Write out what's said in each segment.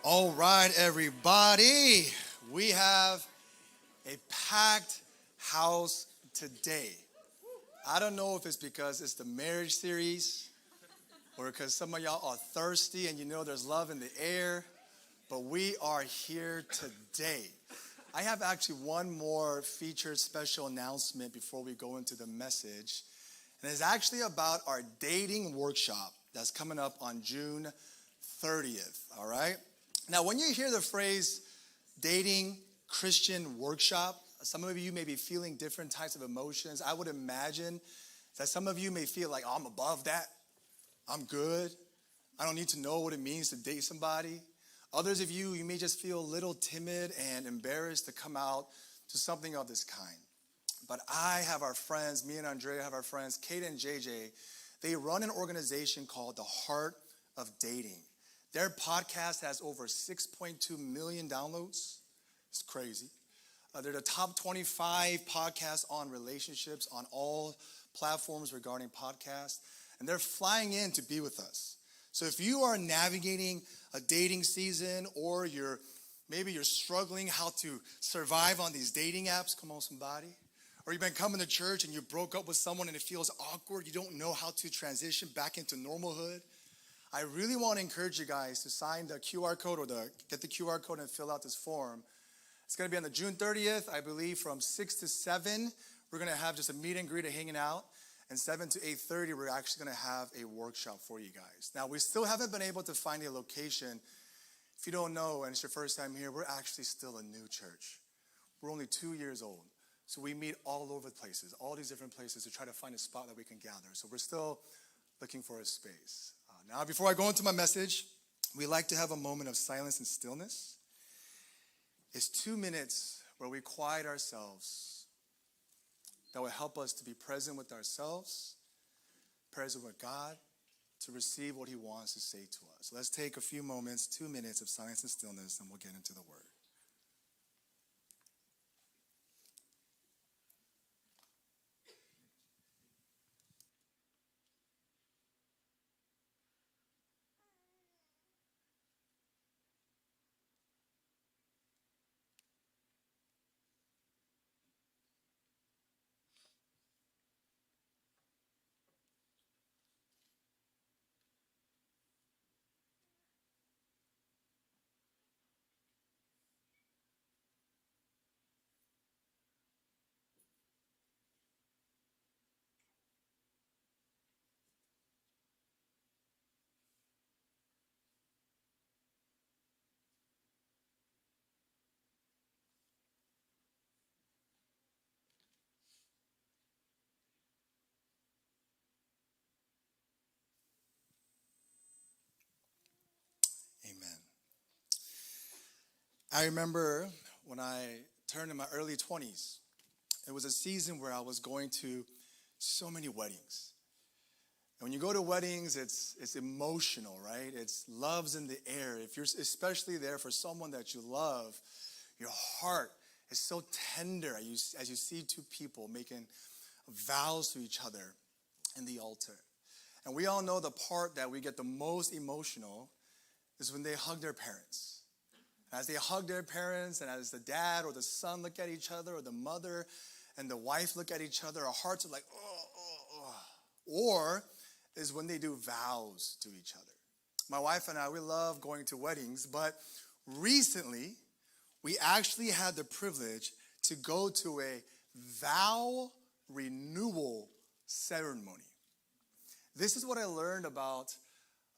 All right, everybody. We have a packed house today. I don't know if it's because it's the marriage series or because some of y'all are thirsty and you know there's love in the air, but we are here today. I have actually one more featured special announcement before we go into the message, and it's actually about our dating workshop that's coming up on June 30th, all right? Now, when you hear the phrase dating Christian workshop, some of you may be feeling different types of emotions. I would imagine that some of you may feel like, oh, I'm above that. I'm good. I don't need to know what it means to date somebody. Others of you, you may just feel a little timid and embarrassed to come out to something of this kind. But I have our friends, me and Andrea have our friends, Kate and JJ. They run an organization called The Heart of Dating. Their podcast has over 6.2 million downloads. It's crazy. They're the top 25 podcasts on relationships on all platforms regarding podcasts. And they're flying in to be with us. So if you are navigating a dating season or maybe you're struggling how to survive on these dating apps, come on somebody. Or you've been coming to church and you broke up with someone and it feels awkward. You don't know how to transition back into normalhood. I really want to encourage you guys to sign the QR code or get the QR code and fill out this form. It's going to be on the June 30th, I believe, from 6 to 7. We're going to have just a meet and greet and hanging out. And 7 to 8:30, we're actually going to have a workshop for you guys. Now, we still haven't been able to find a location. If you don't know and it's your first time here, we're actually still a new church. We're only 2 years old. So we meet all over the places, all these different places to try to find a spot that we can gather. So we're still looking for a space. Now, before I go into my message, we like to have a moment of silence and stillness. It's 2 minutes where we quiet ourselves that will help us to be present with ourselves, present with God, to receive what he wants to say to us. So let's take a few moments, 2 minutes of silence and stillness, and we'll get into the word. Amen. I remember when I turned in my early 20s, it was a season where I was going to so many weddings. And when you go to weddings, it's emotional, right? It's love's in the air. If you're especially there for someone that you love, your heart is so tender as you see two people making vows to each other in the altar. And we all know the part that we get the most emotional is when they hug their parents. As they hug their parents and as the dad or the son look at each other or the mother and the wife look at each other, our hearts are like, oh. Or is when they do vows to each other. My wife and I, we love going to weddings, but recently we actually had the privilege to go to a vow renewal ceremony. This is what I learned about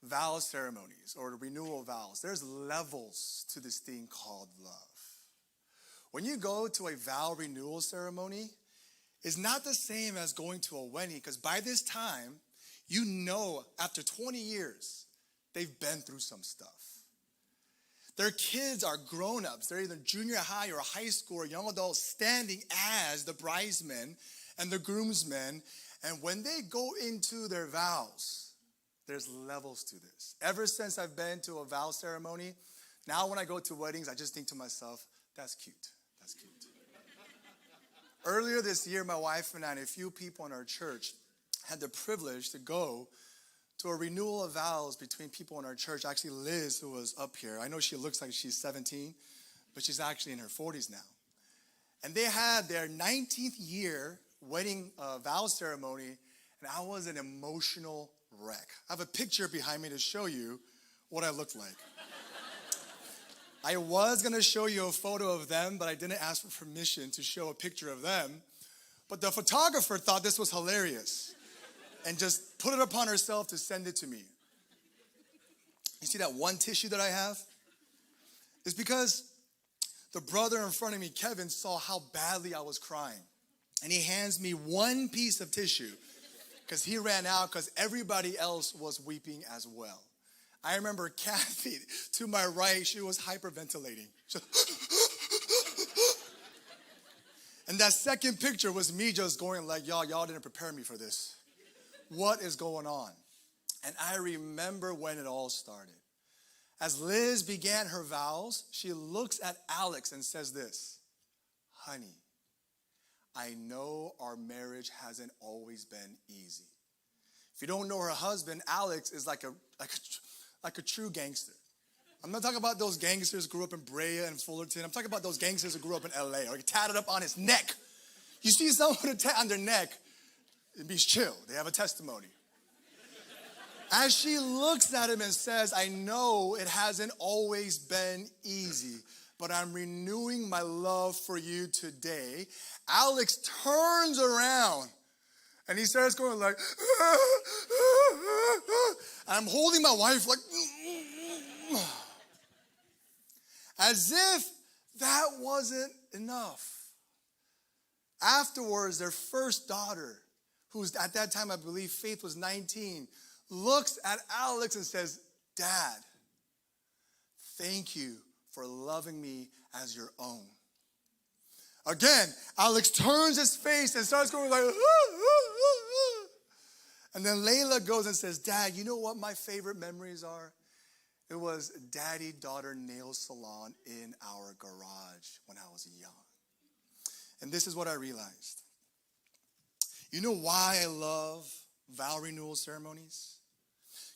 vow ceremonies or renewal vows. There's levels to this thing called love. When you go to a vow renewal ceremony, it's not the same as going to a wedding, because by this time, you know after 20 years, they've been through some stuff. Their kids are grown-ups. They're either junior high or high school or young adults standing as the bridesmen and the groomsmen. And when they go into their vows, there's levels to this. Ever since I've been to a vow ceremony, now when I go to weddings, I just think to myself, that's cute. That's cute. Earlier this year, my wife and I and a few people in our church had the privilege to go to a renewal of vows between people in our church. Actually, Liz, who was up here, I know she looks like she's 17, but she's actually in her 40s now. And they had their 19th year wedding vow ceremony, and I was an emotional wreck. I have a picture behind me to show you what I looked like. I was going to show you a photo of them, but I didn't ask for permission to show a picture of them. But the photographer thought this was hilarious and just put it upon herself to send it to me. You see that one tissue that I have? It's because the brother in front of me, Kevin, saw how badly I was crying. And he hands me one piece of tissue because he ran out because everybody else was weeping as well. I remember Kathy, to my right, she was hyperventilating. And that second picture was me just going like, y'all didn't prepare me for this. What is going on? And I remember when it all started. As Liz began her vows, she looks at Alex and says this, honey, I know our marriage hasn't always been easy. If you don't know her husband, Alex is like a true gangster. I'm not talking about those gangsters who grew up in Brea and Fullerton. I'm talking about those gangsters who grew up in LA or tatted up on his neck. You see someone with a tat on their neck, it means chill. They have a testimony. As she looks at him and says, I know it hasn't always been easy, but I'm renewing my love for you today. Alex turns around and he starts going like, and I'm holding my wife like, as if that wasn't enough. Afterwards, their first daughter, who's at that time, I believe Faith was 19, looks at Alex and says, Dad, thank you for loving me as your own. Again, Alex turns his face and starts going like, and then Layla goes and says, Dad, you know what my favorite memories are? It was daddy-daughter nail salon in our garage when I was young. And this is what I realized. You know why I love vow renewal ceremonies?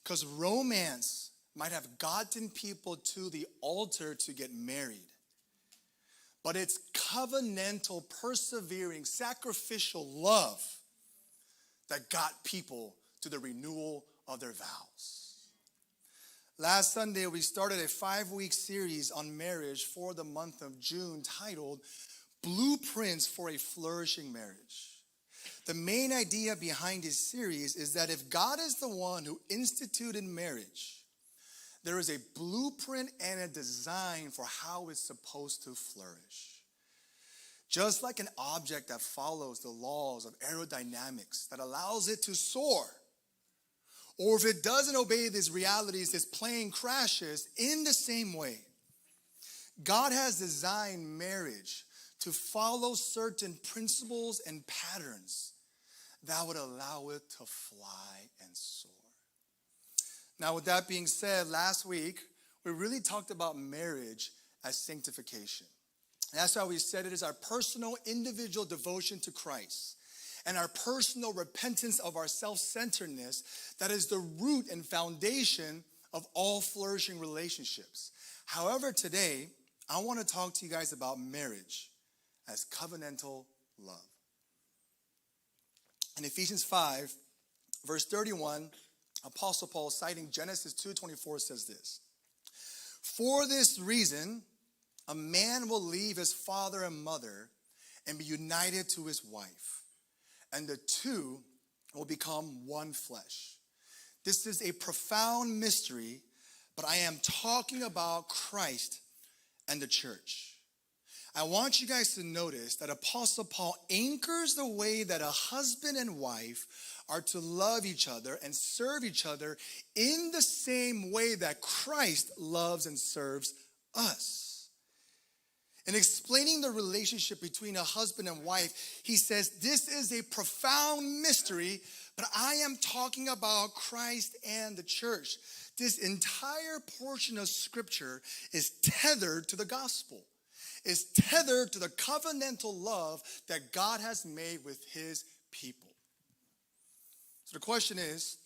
Because romance might have gotten people to the altar to get married. But it's covenantal, persevering, sacrificial love that got people to the renewal of their vows. Last Sunday, we started a 5-week series on marriage for the month of June titled Blueprints for a Flourishing Marriage. The main idea behind this series is that if God is the one who instituted marriage, there is a blueprint and a design for how it's supposed to flourish. Just like an object that follows the laws of aerodynamics that allows it to soar, or if it doesn't obey these realities, this plane crashes. In the same way, God has designed marriage to follow certain principles and patterns that would allow it to fly and soar. Now, with that being said, last week, we really talked about marriage as sanctification. And that's why we said it is our personal, individual devotion to Christ and our personal repentance of our self-centeredness that is the root and foundation of all flourishing relationships. However, today, I want to talk to you guys about marriage as covenantal love. In Ephesians 5, verse 31, Apostle Paul, citing Genesis 2:24, says this, For this reason, a man will leave his father and mother and be united to his wife, and the two will become one flesh. This is a profound mystery, but I am talking about Christ and the church. I want you guys to notice that Apostle Paul anchors the way that a husband and wife are to love each other and serve each other in the same way that Christ loves and serves us. In explaining the relationship between a husband and wife, he says, this is a profound mystery, but I am talking about Christ and the church. This entire portion of Scripture is tethered to the gospel. Is tethered to the covenantal love that God has made with his people. So the question is,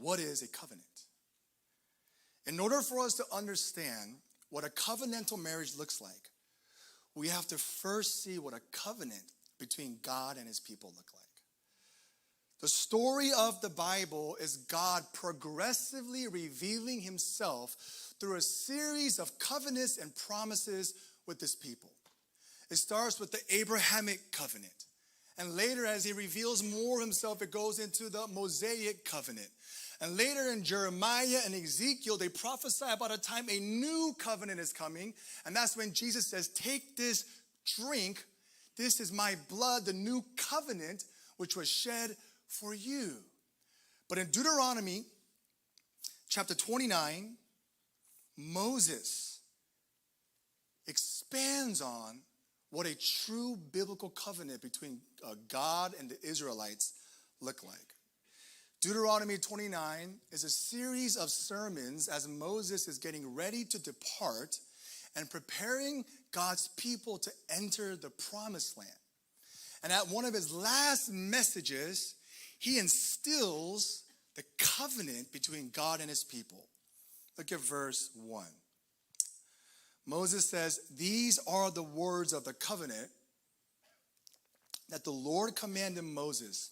what is a covenant? In order for us to understand what a covenantal marriage looks like, we have to first see what a covenant between God and his people look like. The story of the Bible is God progressively revealing himself through a series of covenants and promises with his people. It starts with the Abrahamic covenant. And later, as he reveals more of himself, it goes into the Mosaic covenant. And later in Jeremiah and Ezekiel, they prophesy about a time a new covenant is coming. And that's when Jesus says, take this, drink. This is my blood, the new covenant, which was shed for you. But in Deuteronomy chapter 29, Moses expands on what a true biblical covenant between God and the Israelites look like. Deuteronomy 29 is a series of sermons as Moses is getting ready to depart and preparing God's people to enter the promised land. And at one of his last messages, he instills the covenant between God and his people. Look at verse 1. Moses says, these are the words of the covenant that the Lord commanded Moses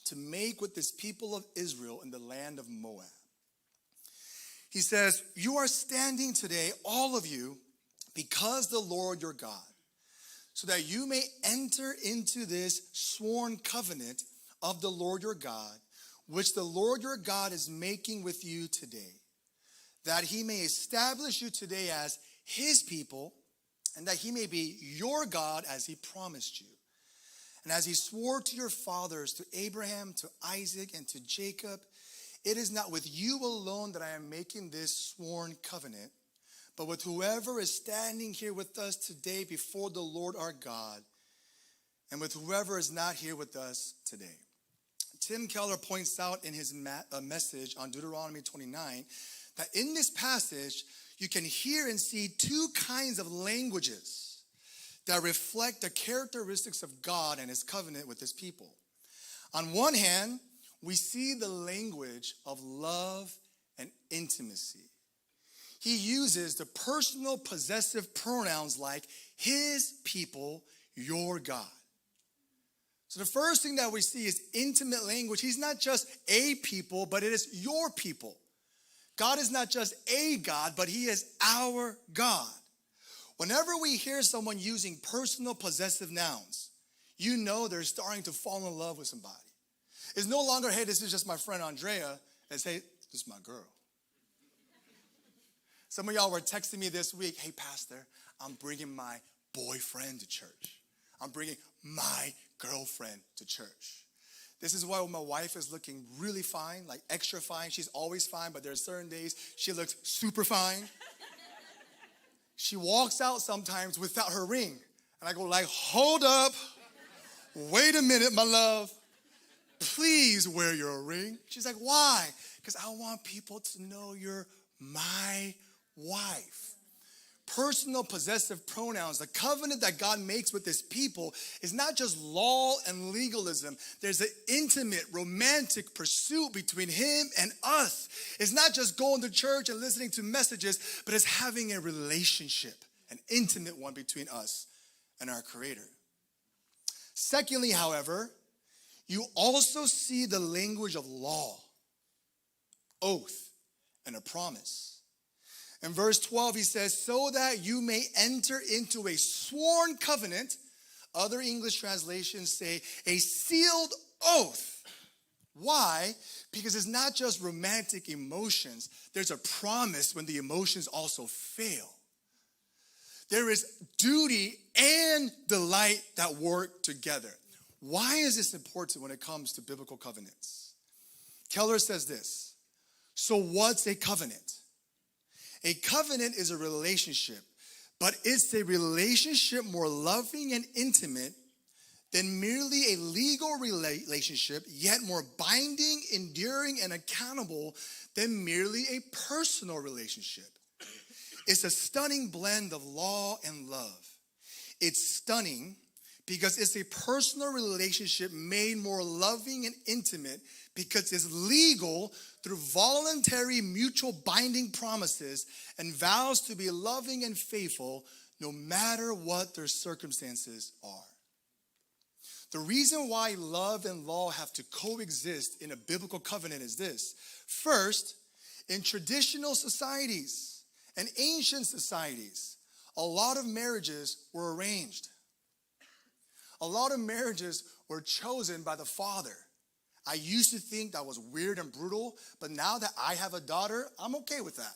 to make with this people of Israel in the land of Moab. He says, you are standing today, all of you, because the Lord your God, so that you may enter into this sworn covenant of the Lord your God, which the Lord your God is making with you today, that he may establish you today as his people, and that he may be your God as he promised you. And as he swore to your fathers, to Abraham, to Isaac, and to Jacob, it is not with you alone that I am making this sworn covenant, but with whoever is standing here with us today before the Lord our God, and with whoever is not here with us today. Tim Keller points out in his message on Deuteronomy 29 that in this passage, you can hear and see two kinds of languages that reflect the characteristics of God and his covenant with his people. On one hand, we see the language of love and intimacy. He uses the personal possessive pronouns like his people, your God. So the first thing that we see is intimate language. He's not just a people, but it is your people. God is not just a God, but he is our God. Whenever we hear someone using personal possessive nouns, you know they're starting to fall in love with somebody. It's no longer, hey, this is just my friend Andrea. It's, hey, this is my girl. Some of y'all were texting me this week, hey, pastor, I'm bringing my boyfriend to church. I'm bringing my girlfriend to church. This is why when my wife is looking really fine, like extra fine. She's always fine, but there are certain days she looks super fine. She walks out sometimes without her ring. And I go like, hold up. Wait a minute, my love. Please wear your ring. She's like, why? Because I want people to know you're my wife. Personal possessive pronouns, the covenant that God makes with his people is not just law and legalism. There's an intimate, romantic pursuit between him and us. It's not just going to church and listening to messages, but it's having a relationship, an intimate one between us and our Creator. Secondly, however, you also see the language of law, oath, and a promise. In verse 12, he says, so that you may enter into a sworn covenant. Other English translations say a sealed oath. Why? Because it's not just romantic emotions. There's a promise when the emotions also fail. There is duty and delight that work together. Why is this important when it comes to biblical covenants? Keller says this. So what's a covenant? A covenant is a relationship, but it's a relationship more loving and intimate than merely a legal relationship, yet more binding, enduring, and accountable than merely a personal relationship. It's a stunning blend of law and love. It's stunning because it's a personal relationship made more loving and intimate because it's legal through voluntary mutual binding promises and vows to be loving and faithful no matter what their circumstances are. The reason why love and law have to coexist in a biblical covenant is this. First, in traditional societies and ancient societies, a lot of marriages were arranged. A lot of marriages were chosen by the father. I used to think that was weird and brutal, but now that I have a daughter, I'm okay with that.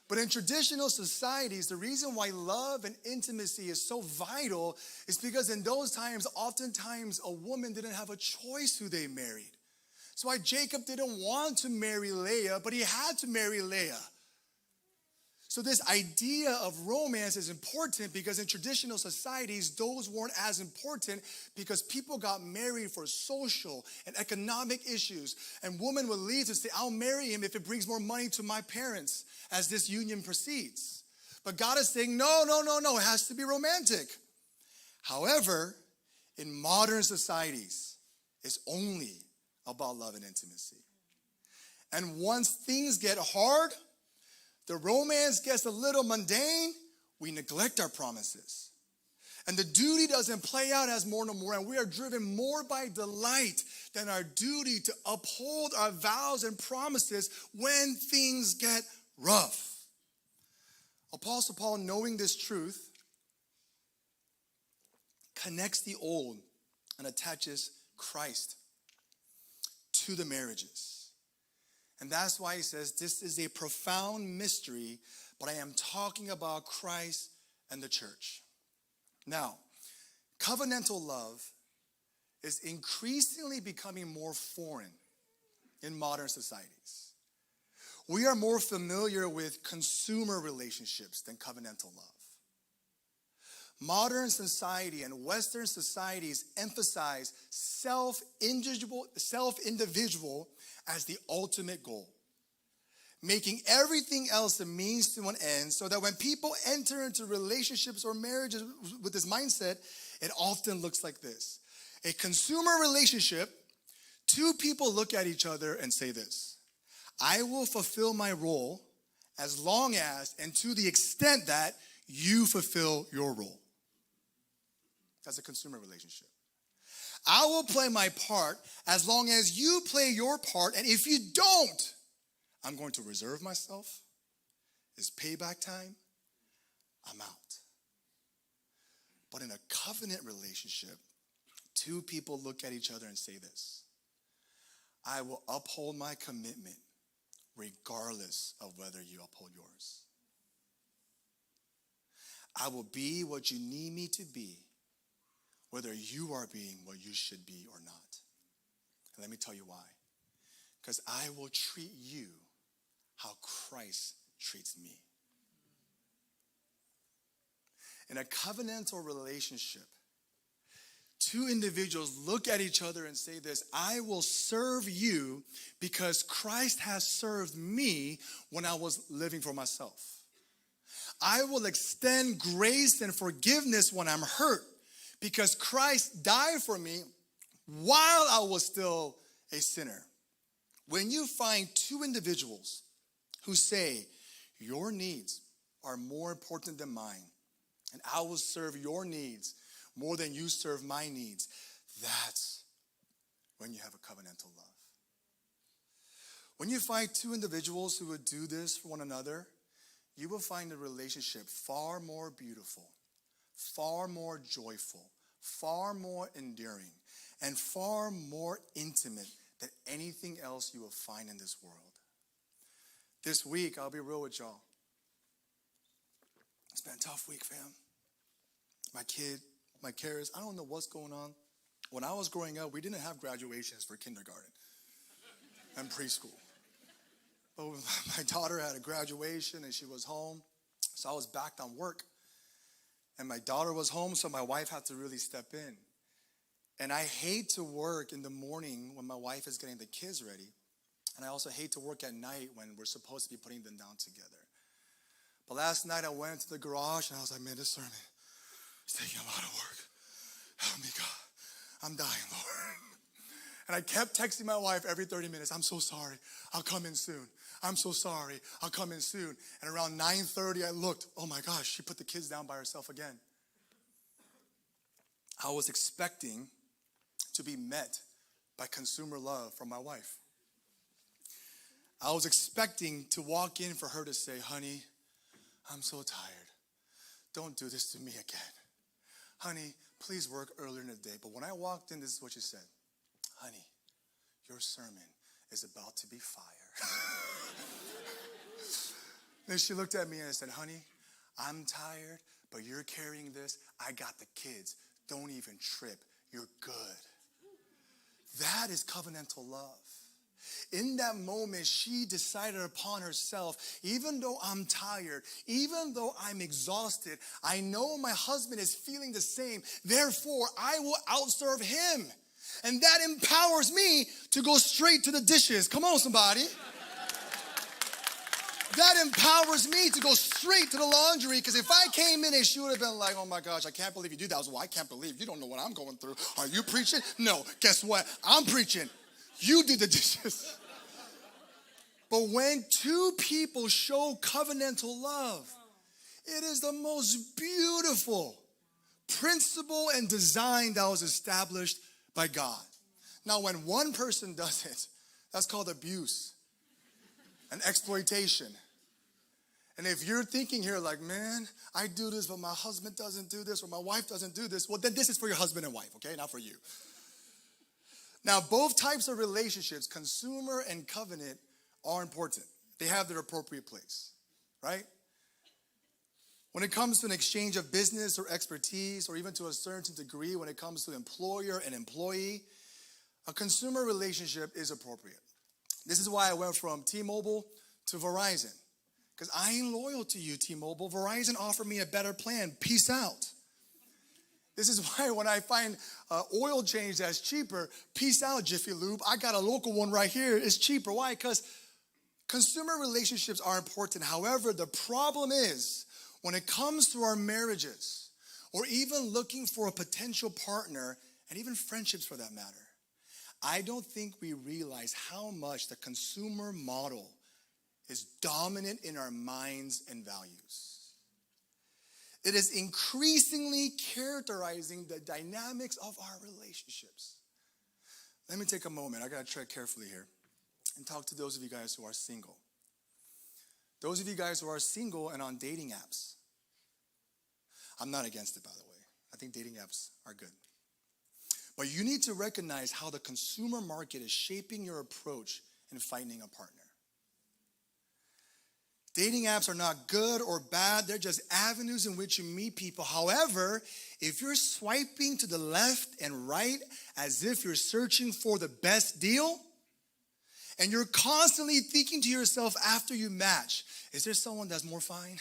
But in traditional societies, the reason why love and intimacy is so vital is because in those times, oftentimes a woman didn't have a choice who they married. That's why Jacob didn't want to marry Leah, but he had to marry Leah. So this idea of romance is important because in traditional societies, those weren't as important because people got married for social and economic issues. And women would leave to say, I'll marry him if it brings more money to my parents as this union proceeds. But God is saying, no, it has to be romantic. However, in modern societies, it's only about love and intimacy. And once things get hard, the romance gets a little mundane, we neglect our promises. And the duty doesn't play out as more no more, and we are driven more by delight than our duty to uphold our vows and promises when things get rough. Apostle Paul, knowing this truth, connects the old and attaches Christ to the marriages. And that's why he says, this is a profound mystery, but I am talking about Christ and the church. Now, covenantal love is increasingly becoming more foreign in modern societies. We are more familiar with consumer relationships than covenantal love. Modern society and Western societies emphasize self-individual as the ultimate goal, making everything else a means to an end, so that when people enter into relationships or marriages with this mindset, it often looks like this. A consumer relationship, two people look at each other and say this: I will fulfill my role as long as and to the extent that you fulfill your role. That's a consumer relationship. I will play my part as long as you play your part, and if you don't, I'm going to reserve myself. It's payback time. I'm out. But in a covenant relationship, two people look at each other and say this: I will uphold my commitment regardless of whether you uphold yours. I will be what you need me to be, whether you are being what you should be or not. And let me tell you why. Because I will treat you how Christ treats me. In a covenantal relationship, two individuals look at each other and say this: I will serve you because Christ has served me when I was living for myself. I will extend grace and forgiveness when I'm hurt, because Christ died for me while I was still a sinner. When you find two individuals who say, your needs are more important than mine, and I will serve your needs more than you serve my needs, that's when you have a covenantal love. When you find two individuals who would do this for one another, you will find the relationship far more beautiful, far more joyful, far more enduring, and far more intimate than anything else you will find in this world. This week, I'll be real with y'all. It's been a tough week, fam. My kids, I don't know what's going on. When I was growing up, we didn't have graduations for kindergarten and preschool. But my daughter had a graduation and she was home, so I was back on work. And my daughter was home, so my wife had to really step in. And I hate to work in the morning when my wife is getting the kids ready. And I also hate to work at night when we're supposed to be putting them down together. But last night I went into the garage and I was like, man, this sermon, taking a lot of work. Help me, God. I'm dying, Lord. And I kept texting my wife every 30 minutes. I'm so sorry. I'll come in soon. I'm so sorry. I'll come in soon. And around 9:30, I looked. Oh, my gosh, she put the kids down by herself again. I was expecting to be met by consumer love from my wife. I was expecting to walk in for her to say, honey, I'm so tired. Don't do this to me again. Honey, please work earlier in the day. But when I walked in, this is what she said. Honey, your sermon is about to be fire. Then she looked at me and said, honey, I'm tired, but you're carrying this. I got the kids. Don't even trip. You're good. That is covenantal love. In that moment, she decided upon herself, even though I'm tired, even though I'm exhausted, I know my husband is feeling the same. Therefore, I will outserve him. And that empowers me to go straight to the dishes. Come on, somebody. That empowers me to go straight to the laundry, because if I came in and she would have been like, oh my gosh, I can't believe you do that. I was, well, I can't believe you don't know what I'm going through. Are you preaching? No, guess what? I'm preaching. You do the dishes. But when two people show covenantal love, it is the most beautiful principle and design that was established by God. Now, when one person does it, that's called abuse and exploitation. And if you're thinking here like, man, I do this, but my husband doesn't do this, or my wife doesn't do this, well, then this is for your husband and wife, okay? Not for you. Now, both types of relationships, consumer and covenant, are important. They have their appropriate place, right? When it comes to an exchange of business or expertise, or even to a certain degree when it comes to employer and employee, a consumer relationship is appropriate. This is why I went from T-Mobile to Verizon. Because I ain't loyal to you, T-Mobile. Verizon offered me a better plan. Peace out. This is why when I find oil change that's cheaper, peace out, Jiffy Lube. I got a local one right here. It's cheaper. Why? Because consumer relationships are important. However, the problem is when it comes to our marriages, or even looking for a potential partner, and even friendships for that matter, I don't think we realize how much the consumer model is dominant in our minds and values. It is increasingly characterizing the dynamics of our relationships. Let me take a moment. I got to tread carefully here and talk to those of you guys who are single. Those of you guys who are single and on dating apps. I'm not against it, by the way. I think dating apps are good. But you need to recognize how the consumer market is shaping your approach in finding a partner. Dating apps are not good or bad. They're just avenues in which you meet people. However, if you're swiping to the left and right as if you're searching for the best deal, and you're constantly thinking to yourself after you match, is there someone that's more fine?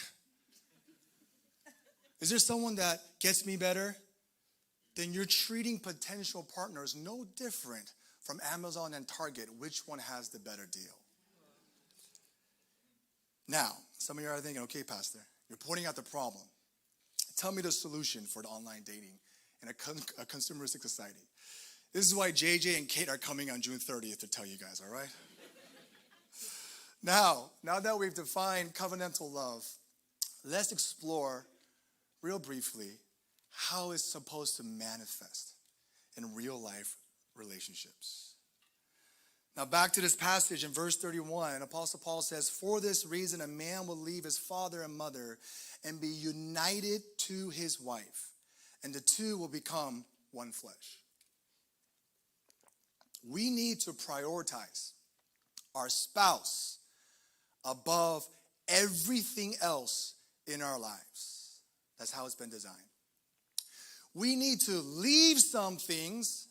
Is there someone that gets me better? Then you're treating potential partners no different from Amazon and Target. Which one has the better deal? Now, some of you are thinking, okay, Pastor, you're pointing out the problem. Tell me the solution for the online dating in a consumeristic society. This is why JJ and Kate are coming on June 30th to tell you guys, all right? Now that we've defined covenantal love, let's explore real briefly how it's supposed to manifest in real life relationships. Now back to this passage in verse 31, Apostle Paul says, for this reason a man will leave his father and mother and be united to his wife, and the two will become one flesh. We need to prioritize our spouse above everything else in our lives. That's how it's been designed. We need to leave some things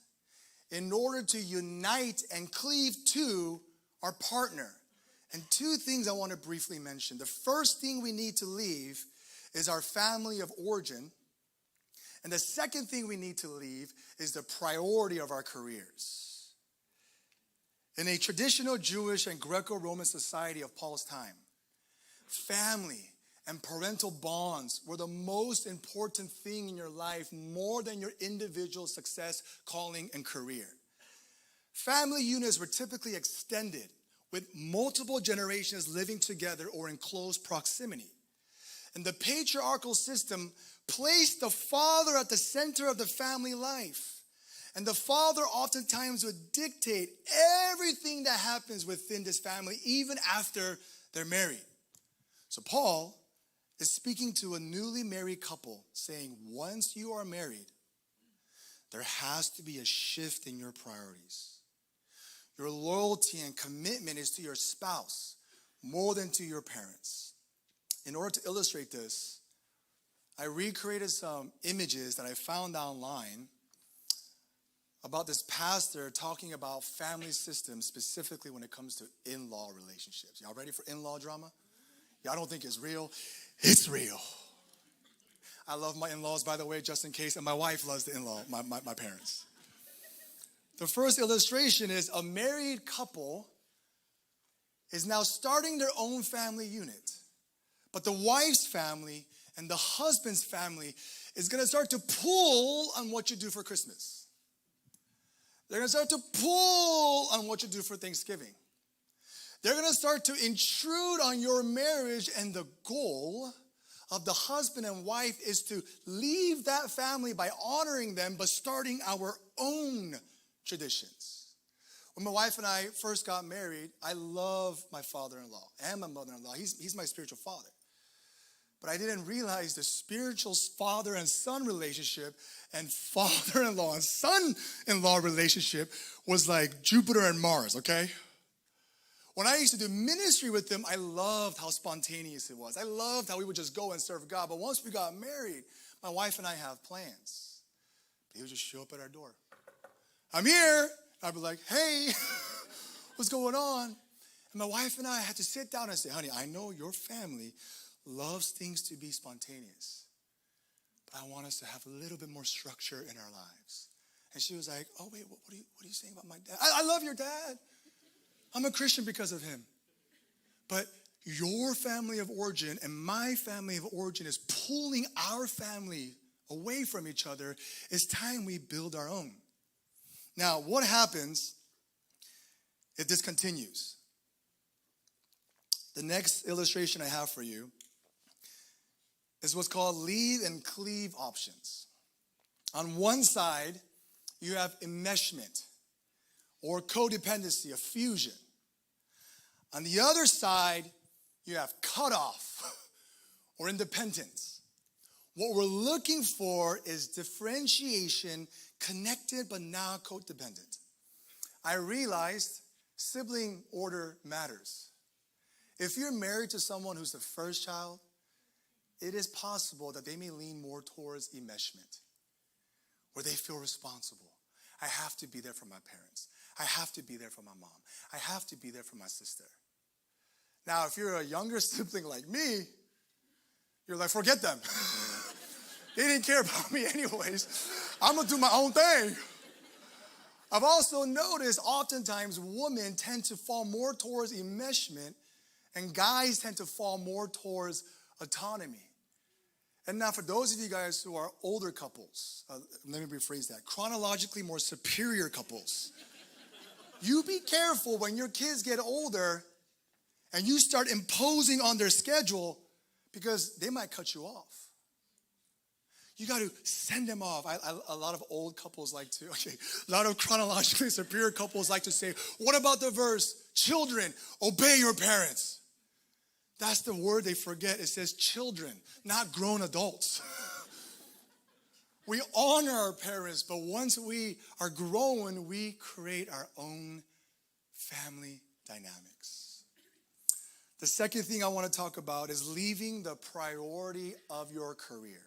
in order to unite and cleave to our partner. And two things I want to briefly mention. The first thing we need to leave is our family of origin. And the second thing we need to leave is the priority of our careers. In a traditional Jewish and Greco-Roman society of Paul's time, family and parental bonds were the most important thing in your life, more than your individual success, calling, and career. Family units were typically extended, with multiple generations living together or in close proximity. And the patriarchal system placed the father at the center of the family life. And the father oftentimes would dictate everything that happens within this family, even after they're married. So Paul is speaking to a newly married couple, saying, once you are married, there has to be a shift in your priorities. Your loyalty and commitment is to your spouse more than to your parents. In order to illustrate this, I recreated some images that I found online about this pastor talking about family systems, specifically when it comes to in-law relationships. Y'all ready for in-law drama? Y'all don't think it's real? It's real. I love my in-laws, by the way, just in case, and my wife loves the in-law, my parents. The first illustration is a married couple is now starting their own family unit. But the wife's family and the husband's family is going to start to pull on what you do for Christmas. They're going to start to pull on what you do for Thanksgiving. They're going to start to intrude on your marriage, and the goal of the husband and wife is to leave that family by honoring them, but starting our own traditions. When my wife and I first got married, I love my father-in-law and my mother-in-law. He's my spiritual father. But I didn't realize the spiritual father and son relationship and father-in-law and son-in-law relationship was like Jupiter and Mars, okay? When I used to do ministry with them, I loved how spontaneous it was. I loved how we would just go and serve God. But once we got married, my wife and I have plans. They would just show up at our door. I'm here. I'd be like, hey, what's going on? And my wife and I had to sit down and say, honey, I know your family loves things to be spontaneous, but I want us to have a little bit more structure in our lives. And she was like, oh, wait, what are you saying about my dad? I love your dad. I'm a Christian because of him. But your family of origin and my family of origin is pulling our family away from each other. It's time we build our own. Now, what happens if this continues? The next illustration I have for you is what's called lead and cleave options. On one side, you have enmeshment or codependency, a fusion. On the other side, you have cutoff or independence. What we're looking for is differentiation, connected but now codependent. I realized sibling order matters. If you're married to someone who's the first child, it is possible that they may lean more towards enmeshment, where they feel responsible. I have to be there for my parents. I have to be there for my mom. I have to be there for my sister. Now, if you're a younger sibling like me, you're like, forget them. They didn't care about me anyways. I'm going to do my own thing. I've also noticed oftentimes women tend to fall more towards enmeshment and guys tend to fall more towards autonomy. And now for those of you guys who are older couples, let me rephrase that, chronologically more superior couples, you be careful when your kids get older and you start imposing on their schedule because they might cut you off. You got to send them off. A lot of old couples like to, a lot of chronologically superior couples like to say, what about the verse, children, obey your parents? That's the word they forget. It says children, not grown adults. We honor our parents, but once we are grown, we create our own family dynamics. The second thing I want to talk about is leaving the priority of your career.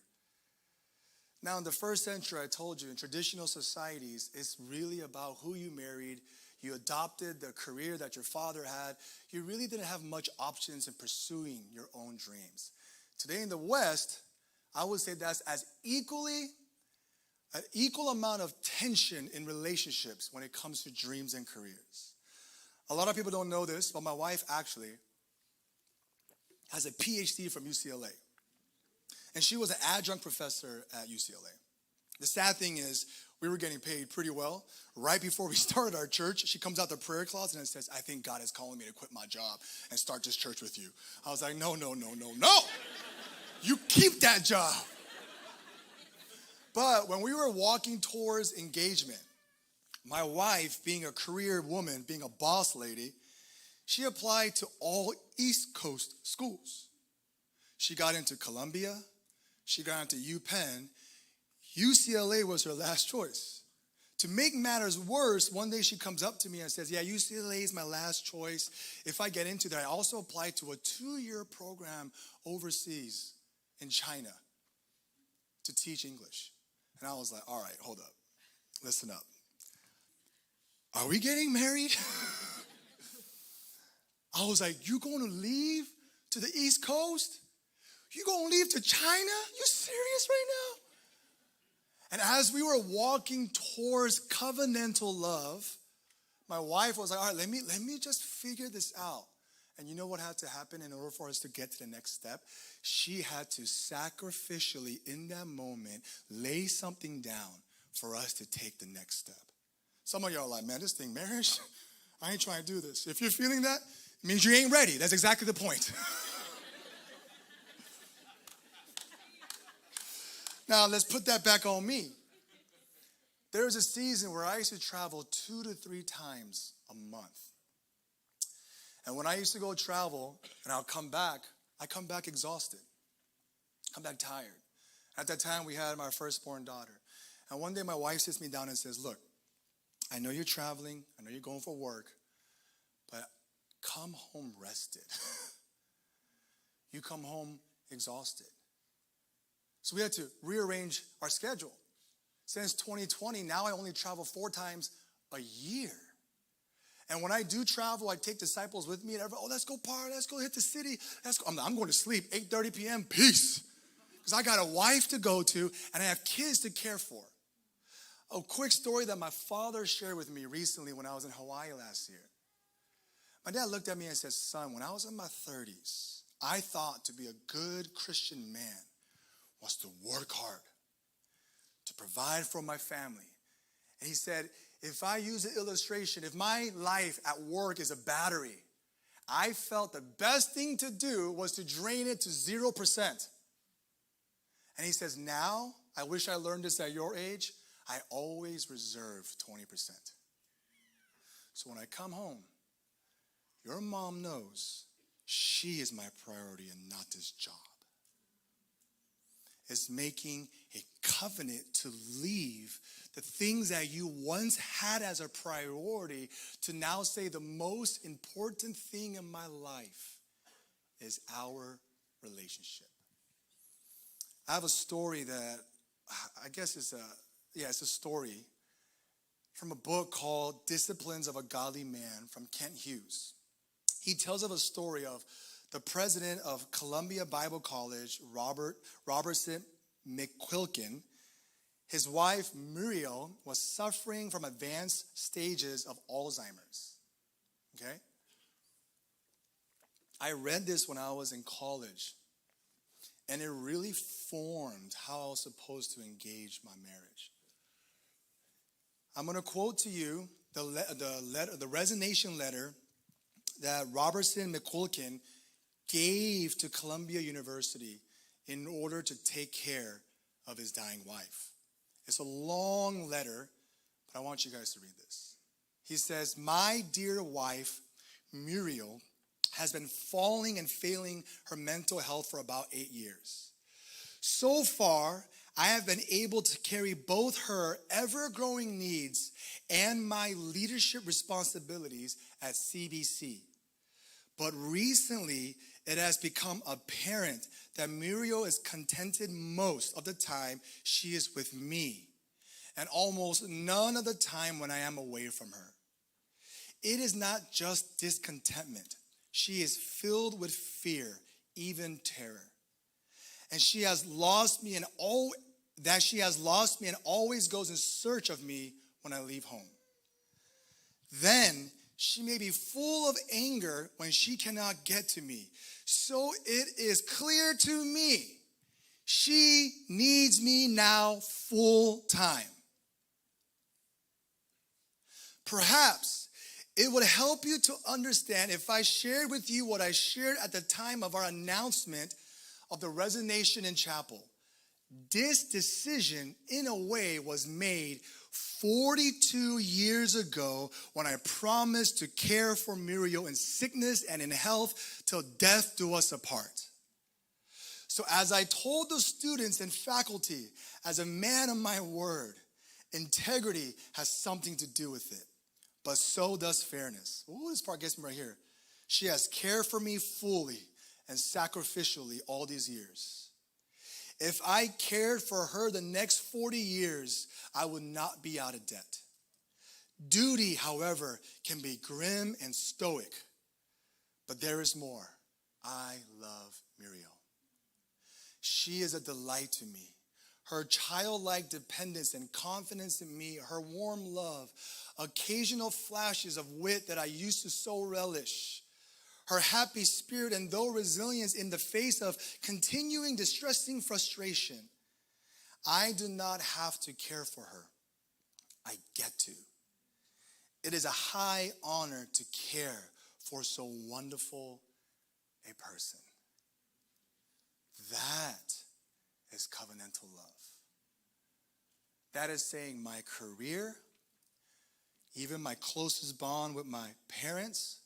Now, in the first century, I told you, in traditional societies, it's really about who you married. You adopted the career that your father had. You really didn't have much options in pursuing your own dreams. Today in the West, I would say that's an equal amount of tension in relationships when it comes to dreams and careers. A lot of people don't know this, but my wife actually has a PhD from UCLA. And she was an adjunct professor at UCLA. The sad thing is, we were getting paid pretty well. Right before we started our church, she comes out the prayer closet and says, I think God is calling me to quit my job and start this church with you. I was like, no. You keep that job. But when we were walking towards engagement, my wife, being a career woman, being a boss lady, she applied to all East Coast schools. She got into Columbia. She got into UPenn. UCLA was her last choice. To make matters worse, one day she comes up to me and says, yeah, UCLA is my last choice. If I get into that, I also applied to a 2-year program overseas in China to teach English. And I was like, all right, hold up. Listen up. Are we getting married? I was like, you going to leave to the East Coast? You going to leave to China? You serious right now? And as we were walking towards covenantal love, my wife was like, all right, let me just figure this out. And you know what had to happen in order for us to get to the next step? She had to sacrificially, in that moment, lay something down for us to take the next step. Some of y'all are like, man, this thing, marriage, I ain't trying to do this. If you're feeling that, it means you ain't ready. That's exactly the point. Now, let's put that back on me. There was a season where I used to travel 2 to 3 times a month. And when I used to go travel and I'll come back, I come back exhausted. I'm back tired. At that time, we had my firstborn daughter. And one day my wife sits me down and says, look, I know you're traveling. I know you're going for work. But come home rested. You come home exhausted. So we had to rearrange our schedule. Since 2020, now I only travel 4 times a year. And when I do travel, I take disciples with me and everybody, let's go party, let's go hit the city. Let's go. I'm going to sleep, 8:30 p.m., peace. Because I got a wife to go to and I have kids to care for. A quick story that my father shared with me recently when I was in Hawaii last year. My dad looked at me and said, son, when I was in my 30s, I thought to be a good Christian man was to work hard, to provide for my family. And he said, if I use an illustration, if my life at work is a battery, I felt the best thing to do was to drain it to 0%. And he says, now, I wish I learned this at your age, I always reserve 20%. So when I come home, your mom knows she is my priority and not this job. Is making a covenant to leave the things that you once had as a priority to now say the most important thing in my life is our relationship. I have a story that I guess it's a story from a book called Disciplines of a Godly Man from Kent Hughes. He tells of a story of the president of Columbia Bible College, Robertson McQuilkin. His wife, Muriel, was suffering from advanced stages of Alzheimer's. Okay? I read this when I was in college, and it really formed how I was supposed to engage my marriage. I'm going to quote to you the resignation letter that Robertson McQuilkin gave to Columbia University in order to take care of his dying wife. It's a long letter, but I want you guys to read this. He says, my dear wife, Muriel, has been falling and failing her mental health for about 8 years. So far, I have been able to carry both her ever-growing needs and my leadership responsibilities at CBC. But recently, it has become apparent that Muriel is contented most of the time she is with me, and almost none of the time when I am away from her. It is not just discontentment. She is filled with fear, even terror. And she has lost me and always goes in search of me when I leave home. Then She may be full of anger when she cannot get to me. So it is clear to me, she needs me now full time. Perhaps it would help you to understand if I shared with you what I shared at the time of our announcement of the resignation in chapel. This decision, in a way, was made 42 years ago when I promised to care for Muriel in sickness and in health till death do us apart. So as I told the students and faculty, as a man of my word, integrity has something to do with it, but so does fairness. Ooh, this part gets me right here. She has cared for me fully and sacrificially all these years. If I cared for her the next 40 years, I would not be out of debt. Duty, however, can be grim and stoic, but there is more. I love Muriel. She is a delight to me. Her childlike dependence and confidence in me, her warm love, occasional flashes of wit that I used to so relish, her happy spirit and though resilience in the face of continuing distressing frustration. I do not have to care for her. I get to. It is a high honor to care for so wonderful a person. That is covenantal love. That is saying my career, even my closest bond with my parents,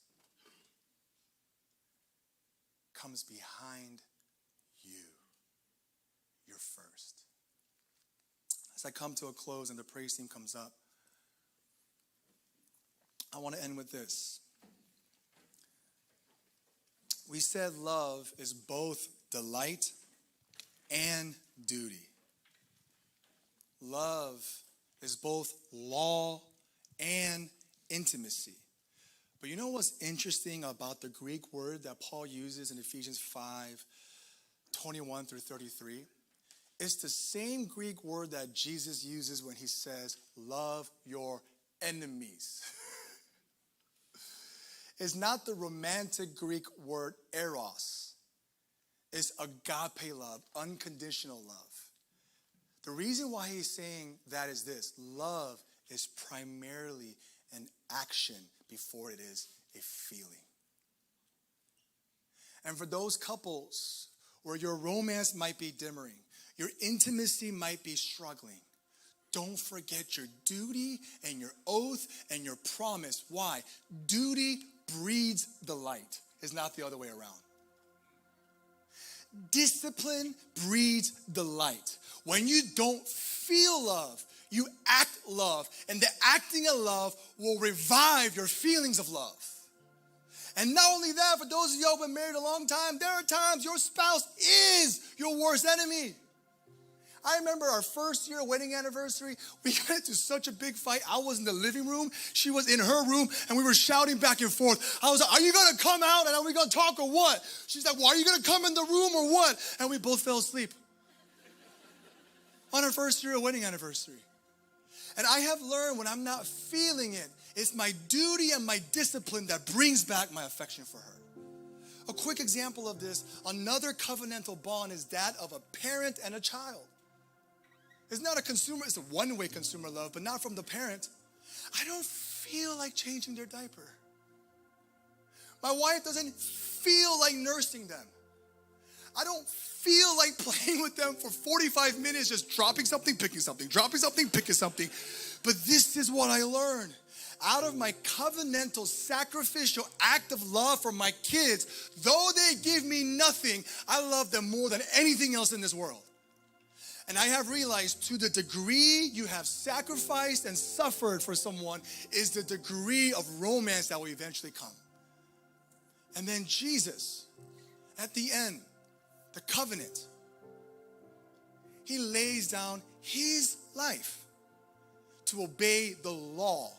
comes behind you. You're first. As I come to a close and the praise team comes up, I want to end with this. We said love is both delight and duty. Love is both law and intimacy. But you know what's interesting about the Greek word that Paul uses in Ephesians 5:21 through 33? It's the same Greek word that Jesus uses when he says, love your enemies. It's not the romantic Greek word eros. It's agape love, unconditional love. The reason why he's saying that is this. Love is primarily an action before it is a feeling. And for those couples where your romance might be dimmering, your intimacy might be struggling, don't forget your duty and your oath and your promise. Why? Duty breeds delight. It's not the other way around. Discipline breeds delight. When you don't feel love, you act love, and the acting of love will revive your feelings of love. And not only that, for those of you who have been married a long time, there are times your spouse is your worst enemy. I remember our first year wedding anniversary, we got into such a big fight. I was in the living room, she was in her room, and we were shouting back and forth. I was like, are you gonna come out and are we gonna talk or what? She's like, well, are you gonna come in the room or what? And we both fell asleep on our first year wedding anniversary. And I have learned when I'm not feeling it, it's my duty and my discipline that brings back my affection for her. A quick example of this, another covenantal bond is that of a parent and a child. It's not a consumer, it's a one-way consumer love, but not from the parent. I don't feel like changing their diaper. My wife doesn't feel like nursing them. I don't feel like playing with them for 45 minutes, just dropping something, picking something, dropping something, picking something. But this is what I learned. Out of my covenantal, sacrificial act of love for my kids, though they give me nothing, I love them more than anything else in this world. And I have realized to the degree you have sacrificed and suffered for someone is the degree of romance that will eventually come. And then Jesus, at the end, the covenant, he lays down his life to obey the law,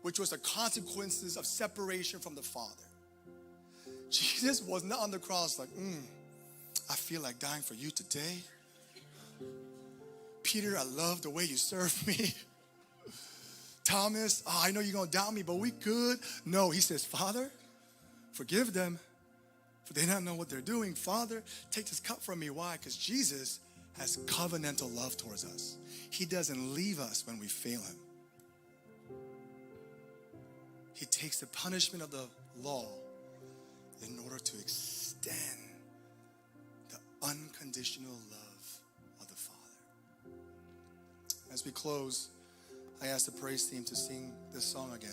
which was the consequences of separation from the Father. Jesus was not on the cross like, I feel like dying for you today. Peter, I love the way you serve me. Thomas, I know you're going to doubt me, but we good. No, he says, Father, forgive them, for they don't know what they're doing. Father, take this cup from me. Why? Because Jesus has covenantal love towards us. He doesn't leave us when we fail him. He takes the punishment of the law in order to extend the unconditional love of the Father. As we close, I ask the praise team to sing this song again.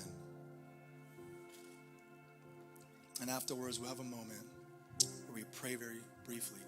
And afterwards, we'll have a moment where we pray very briefly.